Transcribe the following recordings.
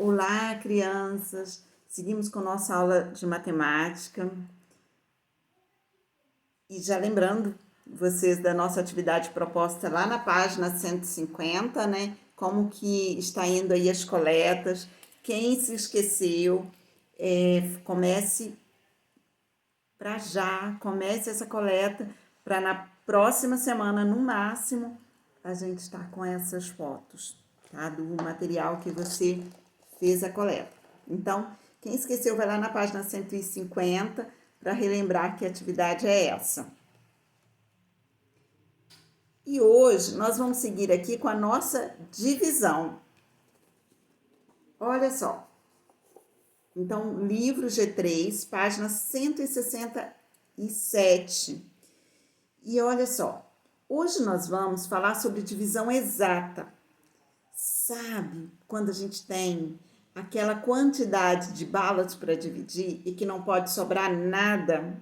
Olá, crianças! Seguimos com nossa aula de matemática. E já lembrando vocês da nossa atividade proposta lá na página 150, né? Como que está indo aí as coletas. Quem se esqueceu, comece comece essa coleta para na próxima semana, no máximo, a gente estar com essas fotos, tá? Do material que você fez a coleta. Então, quem esqueceu, vai lá na página 150 para relembrar que atividade é essa. E hoje nós vamos seguir aqui com a nossa divisão. Olha só. Então, livro G3, página 167. E olha só, hoje nós vamos falar sobre divisão exata. Sabe quando a gente tem aquela quantidade de balas para dividir e que não pode sobrar nada?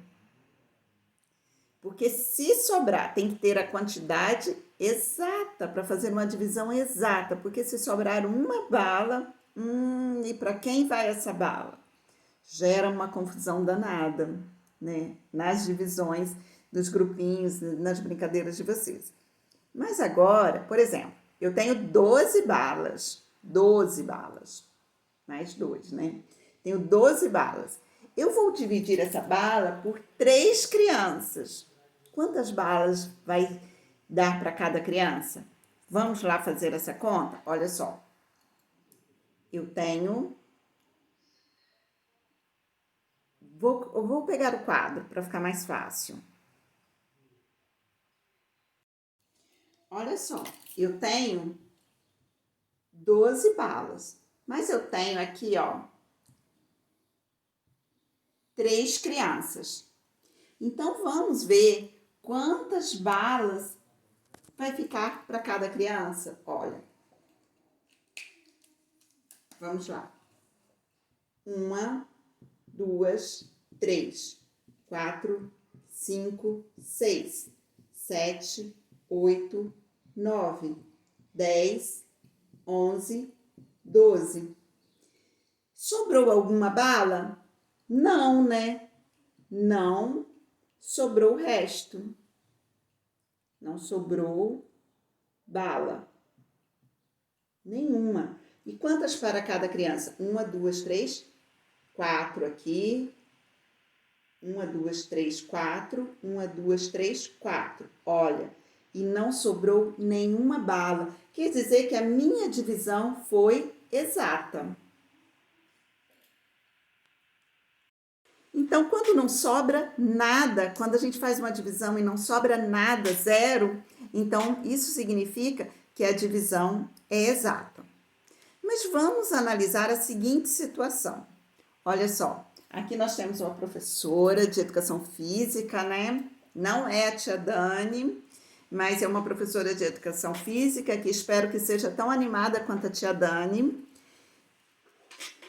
Porque se sobrar, tem que ter a quantidade exata para fazer uma divisão exata. Porque se sobrar uma bala, e para quem vai essa bala? Gera uma confusão danada, né? Nas divisões dos grupinhos, nas brincadeiras de vocês. Mas agora, por exemplo, eu tenho 12 balas. 12 balas. Mais 2, né? Tenho 12 balas. Eu vou dividir essa bala por 3 crianças. Quantas balas vai dar para cada criança? Vamos lá fazer essa conta? Olha só. Eu tenho... Eu vou pegar o quadro para ficar mais fácil. Olha só, eu tenho 12 balas, mas eu tenho aqui, ó, 3 crianças. Então, vamos ver quantas balas vai ficar para cada criança. Olha, vamos lá. 1, 2, 3, 4, 5, 6, 7, 8, 9, 10, 11, 12. Sobrou alguma bala? Não, né? Não sobrou o resto. Não sobrou bala. Nenhuma. E quantas para cada criança? 1, 2, 3, 4 aqui. 1, 2, 3, 4. 1, 2, 3, 4. Olha, e não sobrou nenhuma bala. Quer dizer que a minha divisão foi exata. Então, quando não sobra nada, quando a gente faz uma divisão e não sobra nada, zero, então isso significa que a divisão é exata. Mas vamos analisar a seguinte situação. Olha só, aqui nós temos uma professora de educação física, né? Não é a tia Dani, mas é uma professora de educação física que espero que seja tão animada quanto a tia Dani.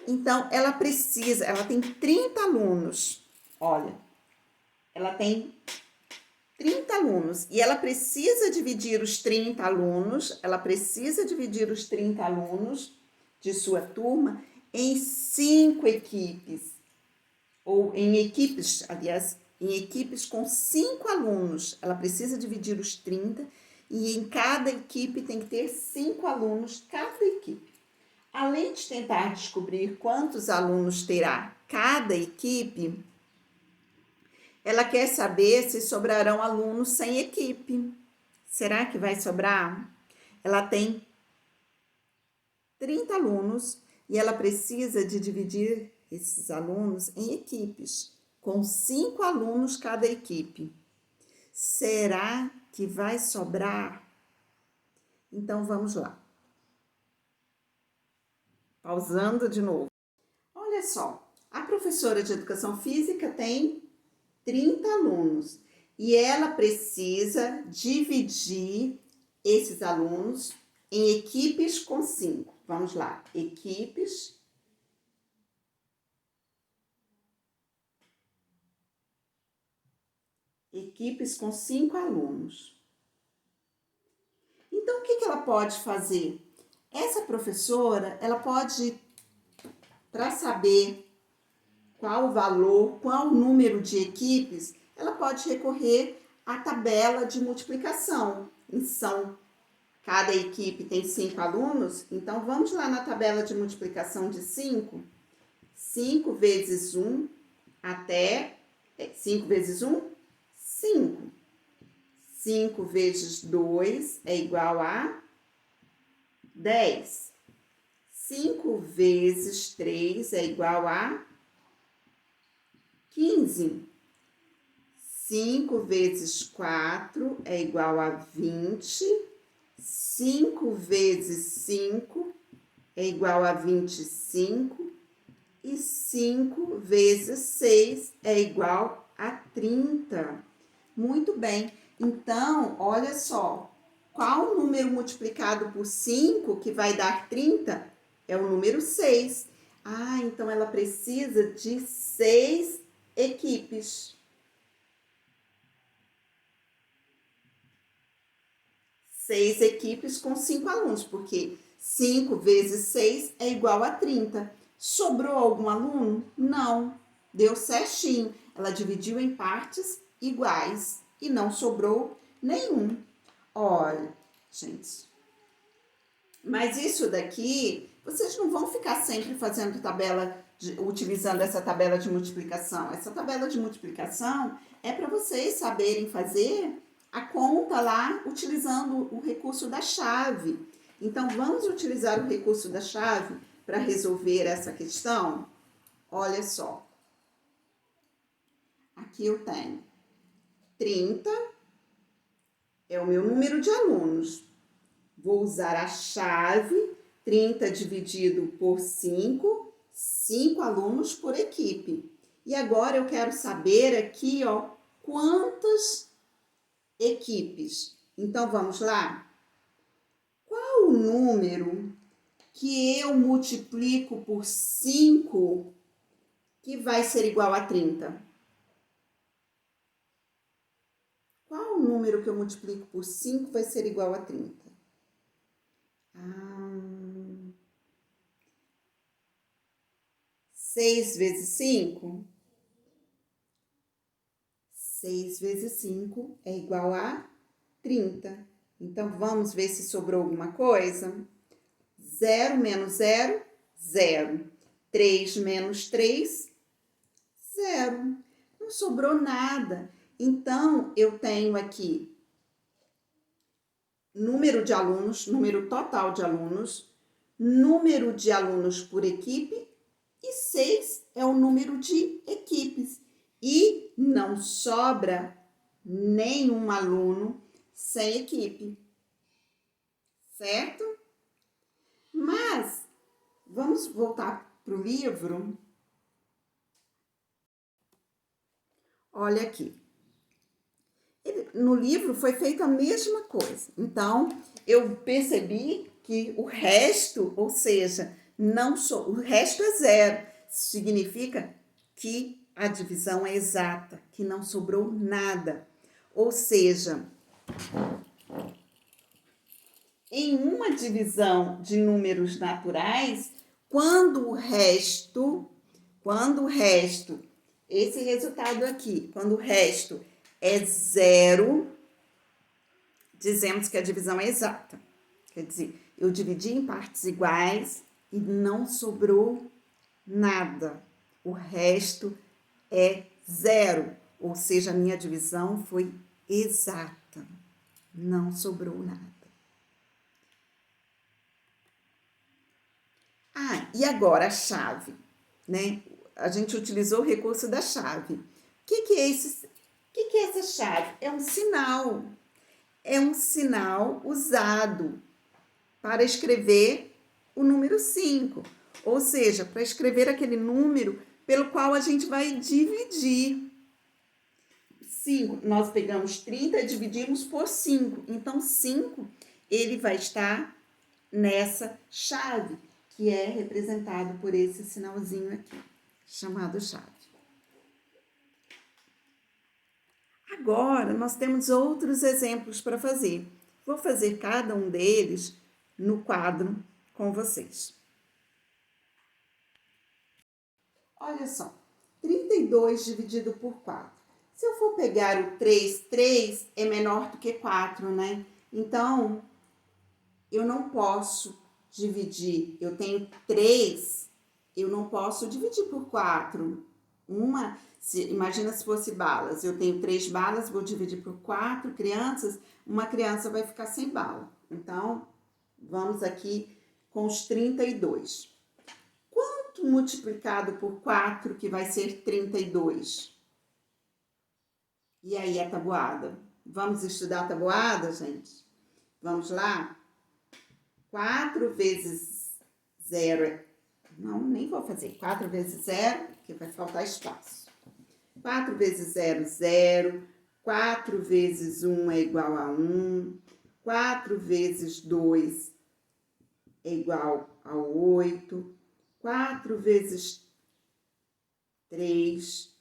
Então, ela tem 30 alunos. Olha, ela tem 30 alunos e ela precisa dividir os 30 alunos, de sua turma em 5 equipes, ou em equipes, aliás, em equipes com 5 alunos. Ela precisa dividir os 30 e em cada equipe tem que ter 5 alunos, cada equipe. Além de tentar descobrir quantos alunos terá cada equipe, ela quer saber se sobrarão alunos sem equipe. Será que vai sobrar? Ela tem 30 alunos e ela precisa de dividir esses alunos em equipes, com 5 alunos cada equipe. Será que vai sobrar? Então, vamos lá. Pausando de novo. Olha só, a professora de educação física tem 30 alunos e ela precisa dividir esses alunos em equipes com 5. Vamos lá, equipes com 5 alunos. Então, o que ela pode fazer? Essa professora, ela pode para saber qual o valor, qual o número de equipes, ela pode recorrer à tabela de multiplicação. Cada equipe tem 5 alunos, então vamos lá na tabela de multiplicação de 5. 5 vezes 1 até 5 vezes 1, 5. 5 vezes 2 é igual a 10. 5 vezes 3 é igual a 15. 5 vezes 4 é igual a 20. 5 vezes 5 é igual a 25. E 5 vezes 6 é igual a 30. Muito bem. Então, olha só. Qual o número multiplicado por 5 que vai dar 30? É o número 6. Ah, então ela precisa de 6 equipes. 6 equipes com 5 alunos, porque 5 vezes 6 é igual a 30. Sobrou algum aluno? Não. Deu certinho. Ela dividiu em partes iguais e não sobrou nenhum. Olha, gente, mas isso daqui, vocês não vão ficar sempre fazendo utilizando essa tabela de multiplicação. Essa tabela de multiplicação é para vocês saberem fazer a conta lá utilizando o recurso da chave. Então, vamos utilizar o recurso da chave para resolver essa questão? Olha só. Aqui eu tenho 30, é o meu número de alunos. Vou usar a chave 30 dividido por 5, 5 alunos por equipe. E agora eu quero saber aqui, ó, quantas equipes. Então, vamos lá? Qual o número que eu multiplico por 5 que vai ser igual a 30? Qual o número que eu multiplico por 5 vai ser igual a 30? 6 vezes 5? 6 vezes 5 é igual a 30. Então, vamos ver se sobrou alguma coisa? 0 menos 0, 0. 3 menos 3, 0. Não sobrou nada. Então, eu tenho aqui número de alunos, número total de alunos, número de alunos por equipe e 6 é o número de equipes. E não sobra nenhum aluno sem equipe, certo? Mas vamos voltar para o livro. Olha aqui. No livro foi feita a mesma coisa. Então, eu percebi que o resto, ou seja, o resto é 0. Significa que a divisão é exata, que não sobrou nada. Ou seja, em uma divisão de números naturais, quando o resto, esse resultado aqui, quando o resto é 0, dizemos que a divisão é exata. Quer dizer, eu dividi em partes iguais e não sobrou nada. O resto é 0, ou seja, a minha divisão foi exata. Não sobrou nada. Ah, e agora a chave, né? A gente utilizou o recurso da chave. O que é essa chave? É um sinal. É um sinal usado para escrever o número 5. Ou seja, para escrever aquele número pelo qual a gente vai dividir. 5, nós pegamos 30 e dividimos por 5. Então, 5, ele vai estar nessa chave, que é representado por esse sinalzinho aqui, chamado chave. Agora, nós temos outros exemplos para fazer. Vou fazer cada um deles no quadro com vocês. Olha só, 32 dividido por 4. Se eu for pegar o 3, 3 é menor do que 4, né? Então, eu não posso dividir. Eu tenho 3, eu não posso dividir por 4. Imagina se fosse balas. Eu tenho 3 balas, vou dividir por 4 crianças, uma criança vai ficar sem bala. Então, vamos aqui com os 32. Quanto multiplicado por 4 que vai ser 32? E aí a tabuada? Vamos estudar a tabuada, gente? Vamos lá? 4 vezes 0 Não, nem vou fazer. 4 vezes 0, porque vai faltar espaço. 4 vezes 0, 0. 4 vezes 1 é igual a 1. 4 vezes 2 é igual a 8. 4 vezes 3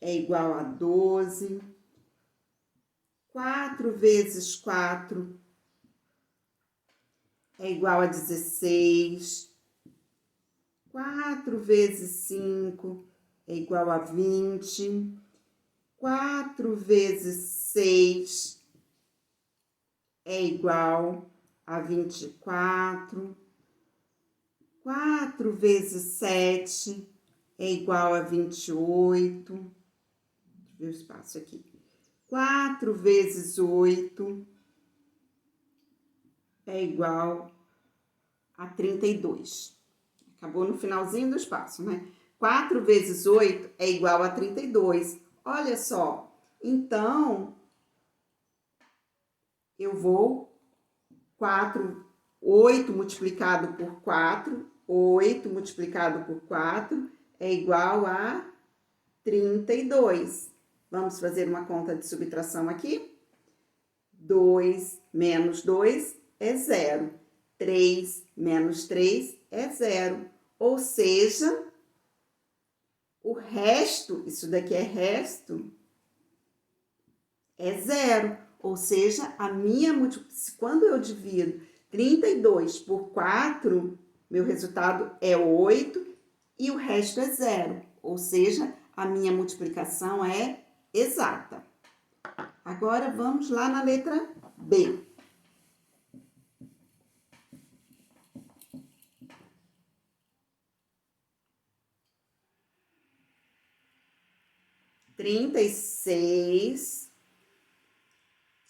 é igual a 12. 4 vezes 4 é igual a 16. 4 vezes 5 é igual a 20. 4 vezes 6 é igual a 24. 4 vezes 7 é igual a 28. Deixa eu ver o espaço aqui. 4 vezes 8 é igual a 32. Acabou no finalzinho do espaço, né? 4 vezes 8 é igual a 32. Olha só. Então, eu vou 8 multiplicado por 4, 8 multiplicado por 4 é igual a 32. Vamos fazer uma conta de subtração aqui? 2 menos 2 é 0. 3 menos 3 é 0. Ou seja, o resto, isso daqui é resto, é 0. Ou seja, quando eu divido 32 por 4, meu resultado é 8 e o resto é 0. Ou seja, a minha multiplicação é exata. Agora, vamos lá na letra B. Trinta e seis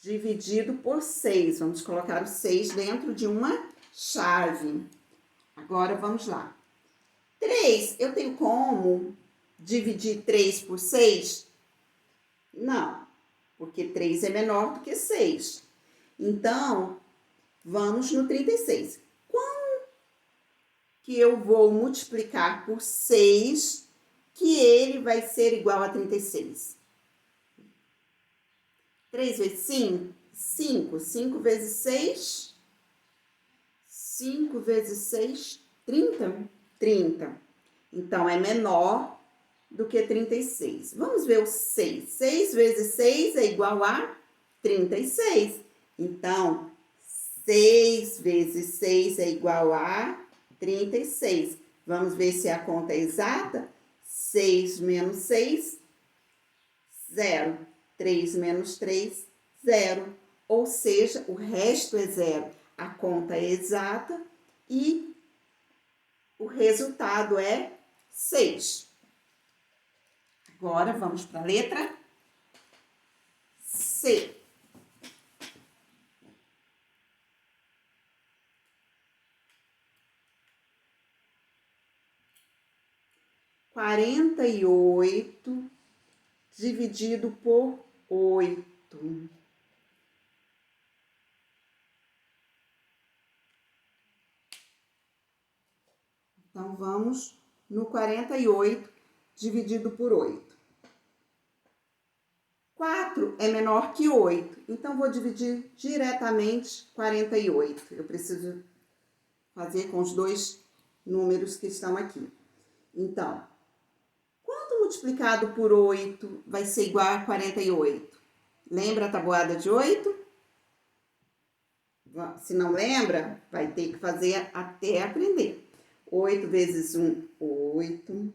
dividido por 6. Vamos colocar o 6 dentro de uma chave. Agora, vamos lá. 3, eu tenho como dividir 3 por 6? Não, porque 3 é menor do que 6. Então, vamos no 36. Quando que eu vou multiplicar por 6 que ele vai ser igual a 36? 3 vezes 5? 5. 5 vezes 6? 5 vezes 6? 30? 30. Então, é menor do que 36. Vamos ver o 6. 6 vezes 6 é igual a 36. Então, 6 vezes 6 é igual a 36. Vamos ver se a conta é exata. 6 menos 6, 0. 3 menos 3, 0. Ou seja, o resto é 0. A conta é exata e o resultado é 6. Agora, vamos para a letra C. Quarenta e 48 dividido por 8. Então, vamos no 48 dividido por 8. 4 é menor que 8, então vou dividir diretamente 48. Eu preciso fazer com os dois números que estão aqui. Então, quanto multiplicado por 8 vai ser igual a 48? Lembra a tabuada de 8? Se não lembra, vai ter que fazer até aprender. 8 vezes 1, 8.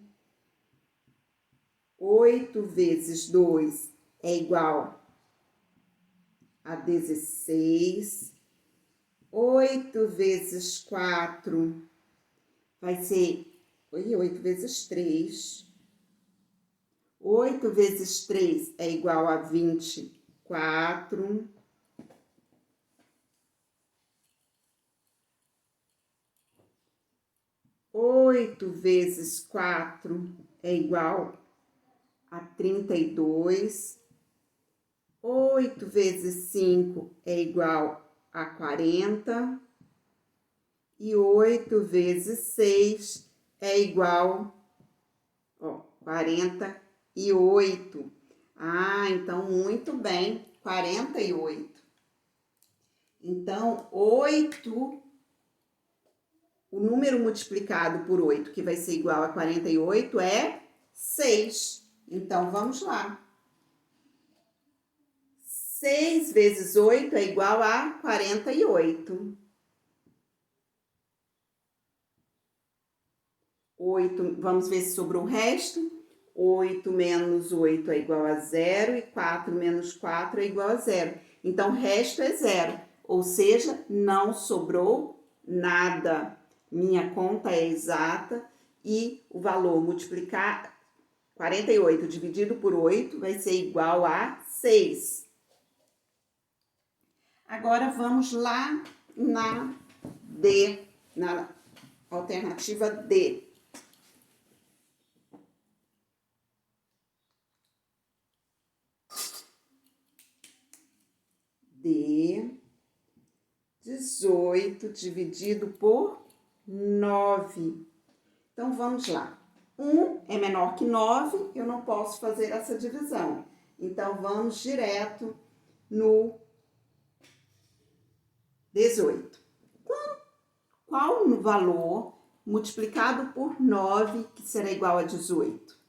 8 vezes 2 é igual a 16. 8 vezes 4 vai ser 8 vezes 3. 8 vezes 3 é igual a 24. 8 vezes 4 é igual a 32. 8 vezes 5 é igual a 40. E 8 vezes 6 é igual a 48. Ah, então, muito bem, 48. Então, 8, o número multiplicado por 8, que vai ser igual a 48, é 6. Então, vamos lá. 6 vezes 8 é igual a 48. 8, vamos ver se sobrou o resto. 8 menos 8 é igual a 0 e 4 menos 4 é igual a 0. Então, o resto é 0, ou seja, não sobrou nada. Minha conta é exata e o valor multiplicar 48 dividido por 8 vai ser igual a 6. Agora, vamos lá na D, na alternativa D. D, 18 dividido por 9. Então, vamos lá. 1 é menor que 9, eu não posso fazer essa divisão. Então, vamos direto no 18. Qual o valor multiplicado por 9 que será igual a 18?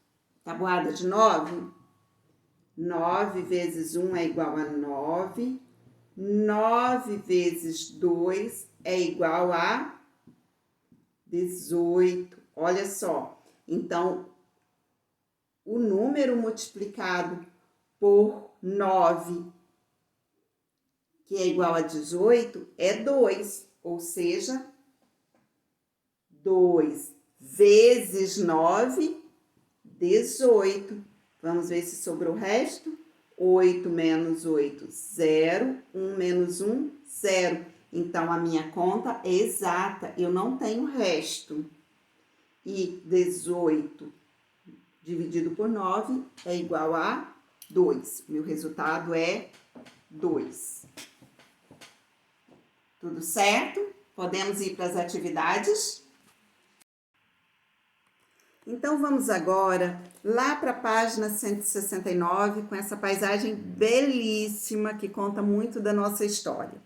Tabuada de 9? 9 vezes 1 é igual a 9. 9 vezes 2 é igual a 18. Olha só. Então, o número multiplicado por 9, que é igual a 18, é 2. Ou seja, 2 vezes 9, 18. Vamos ver se sobrou o resto. 8 menos 8, 0. 1 menos 1, 0. Então, a minha conta é exata, eu não tenho resto. E 18 dividido por 9 é igual a 2. Meu resultado é 2. Tudo certo? Podemos ir para as atividades? Então, vamos agora lá para a página 169, com essa paisagem belíssima que conta muito da nossa história.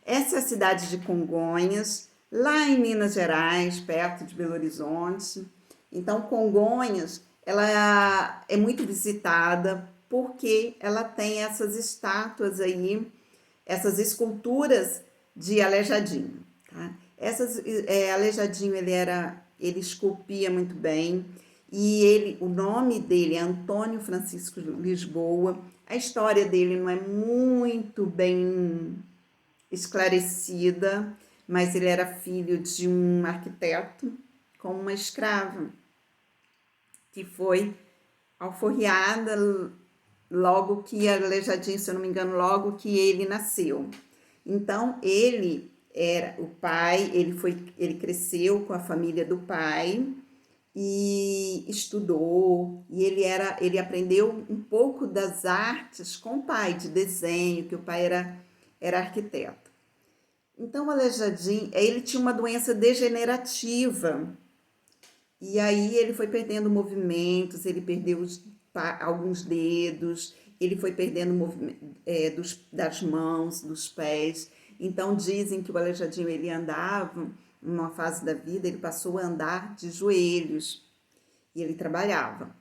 Essa é a cidade de Congonhas, lá em Minas Gerais, perto de Belo Horizonte. Então, Congonhas, ela é muito visitada porque ela tem essas estátuas aí, essas esculturas de Aleijadinho, tá? Aleijadinho, ele esculpia muito bem, e o nome dele é Antônio Francisco Lisboa. A história dele não é muito bem esclarecida, mas ele era filho de um arquiteto com uma escrava que foi alforriada logo que Aleijadinho, se eu não me engano, logo que ele nasceu. Então, ele era o pai, ele cresceu com a família do pai e estudou, e ele aprendeu um pouco das artes com o pai, de desenho, que o pai era arquiteto. Então, o Aleijadinho, ele tinha uma doença degenerativa, e aí ele foi perdendo movimentos, ele perdeu alguns dedos, ele foi perdendo das mãos, dos pés. Então, dizem que o Aleijadinho, ele andava, numa fase da vida, ele passou a andar de joelhos, e ele trabalhava.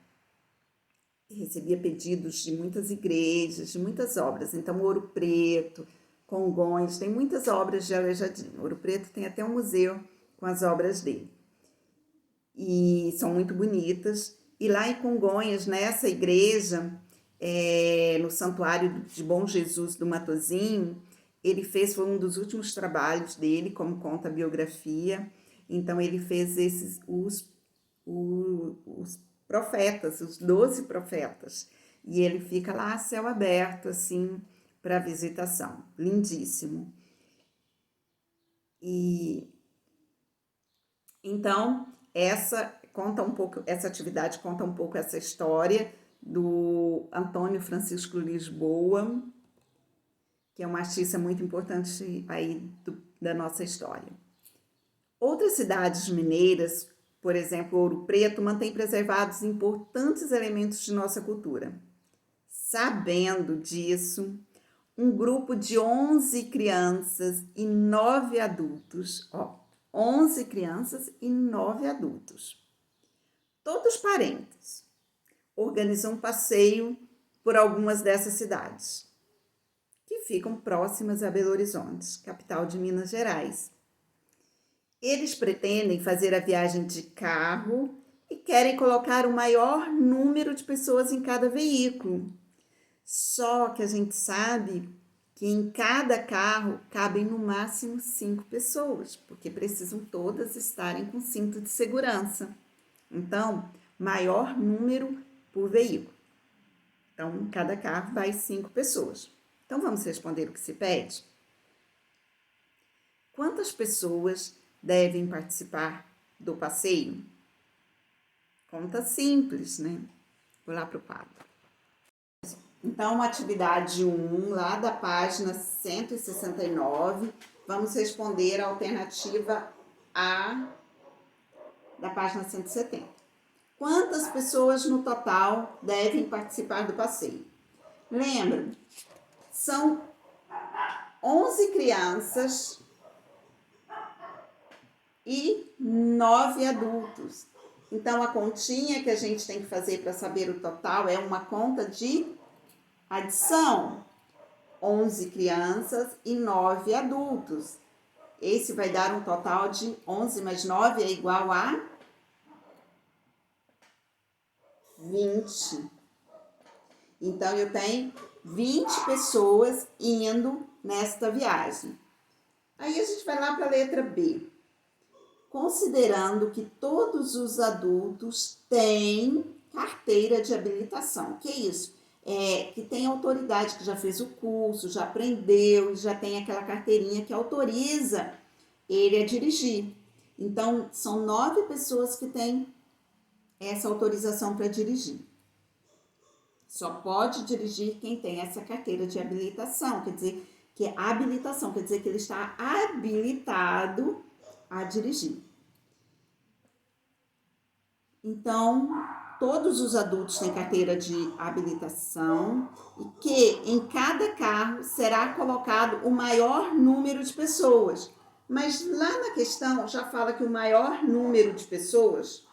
Recebia pedidos de muitas igrejas, de muitas obras. Então, Ouro Preto, Congonhas, tem muitas obras de Aleijadinho. Ouro Preto tem até um museu com as obras dele. E são muito bonitas. E lá em Congonhas, nessa igreja, no Santuário de Bom Jesus do Matozinho, ele fez, foi um dos últimos trabalhos dele, como conta a biografia. Então, ele fez os profetas, os 12 profetas. E ele fica lá a céu aberto, assim, para visitação. Lindíssimo. E então, essa atividade conta um pouco essa história do Antônio Francisco Lisboa, que é um artista muito importante aí da nossa história. Outras cidades mineiras, por exemplo, Ouro Preto, mantêm preservados importantes elementos de nossa cultura. Sabendo disso, um grupo de 11 crianças e 9 adultos, 11 crianças e 9 adultos, todos parentes, organizam um passeio por algumas dessas cidades, que ficam próximas a Belo Horizonte, capital de Minas Gerais. Eles pretendem fazer a viagem de carro e querem colocar o maior número de pessoas em cada veículo. Só que a gente sabe que em cada carro cabem no máximo 5 pessoas, porque precisam todas estarem com cinto de segurança. Então, maior número por veículo. Então, em cada carro vai 5 pessoas. Então, vamos responder o que se pede? Quantas pessoas devem participar do passeio? Conta simples, né? Vou lá para o quadro. Então, atividade 1, lá da página 169, vamos responder a alternativa A da página 170. Quantas pessoas no total devem participar do passeio? Lembra, são 11 crianças e 9 adultos. Então, a continha que a gente tem que fazer para saber o total é uma conta de adição. 11 crianças e 9 adultos. Esse vai dar um total de 11 mais 9 é igual a 20. Então, eu tenho 20 pessoas indo nesta viagem. Aí, a gente vai lá para a letra B. Considerando que todos os adultos têm carteira de habilitação. O que é isso? Que tem autoridade, que já fez o curso, já aprendeu, já tem aquela carteirinha que autoriza ele a dirigir. Então, são 9 pessoas que têm essa autorização para dirigir. Só pode dirigir quem tem essa carteira de habilitação, quer dizer, que é habilitação, quer dizer que ele está habilitado a dirigir. Então, todos os adultos têm carteira de habilitação e que em cada carro será colocado o maior número de pessoas. Mas lá na questão já fala que o maior número de pessoas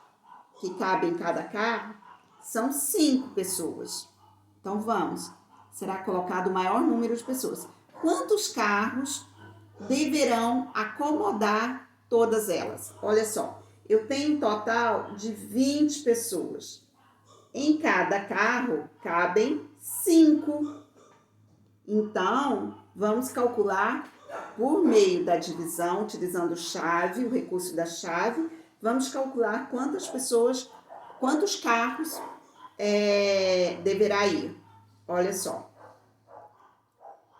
que cabe em cada carro são 5 pessoas. Então vamos, será colocado o maior número de pessoas. Quantos carros deverão acomodar todas elas? Olha só, eu tenho um total de 20 pessoas. Em cada carro cabem 5. Então, vamos calcular por meio da divisão, utilizando chave, o recurso da chave, vamos calcular quantos carros deverá ir. Olha só.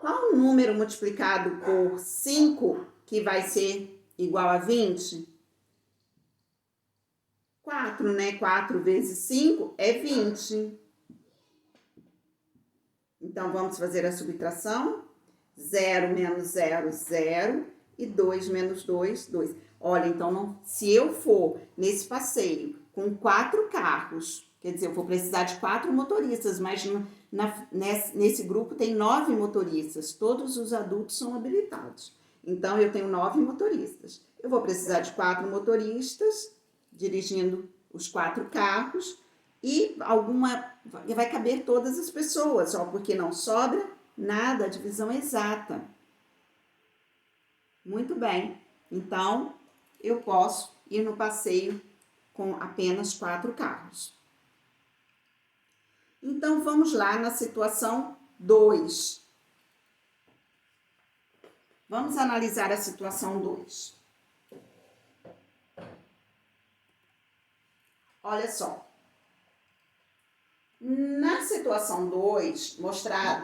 Qual o número multiplicado por 5 que vai ser igual a 20? 4, né? 4 vezes 5 é 20. Então, vamos fazer a subtração. 0 menos 0, 0. E 2 menos 2, 2. Olha, então, se eu for nesse passeio com 4 carros, quer dizer, eu vou precisar de 4 motoristas, mas nesse grupo tem 9 motoristas. Todos os adultos são habilitados. Então, eu tenho 9 motoristas. Eu vou precisar de 4 motoristas dirigindo os 4 carros e vai caber todas as pessoas, porque não sobra nada, a divisão é exata. Muito bem, então eu posso ir no passeio com apenas 4 carros. Então, vamos lá na situação 2. Vamos analisar a situação 2. Olha só. Na situação 2,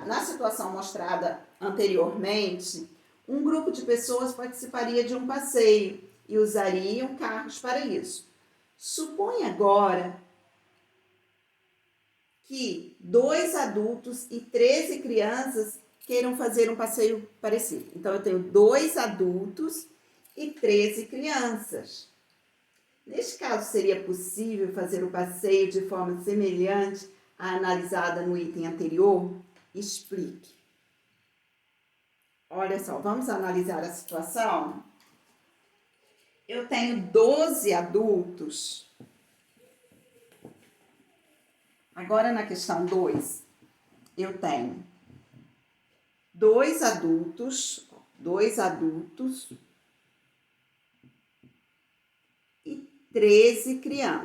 na situação mostrada anteriormente, um grupo de pessoas participaria de um passeio e usariam carros para isso. Supõe agora que 2 adultos e 13 crianças queiram fazer um passeio parecido. Então, eu tenho 2 adultos e 13 crianças. Neste caso, seria possível fazer o passeio de forma semelhante à analisada no item anterior? Explique. Olha só, vamos analisar a situação? Eu tenho 12 adultos. Agora, na questão 2, eu tenho 2 adultos e 13 crianças.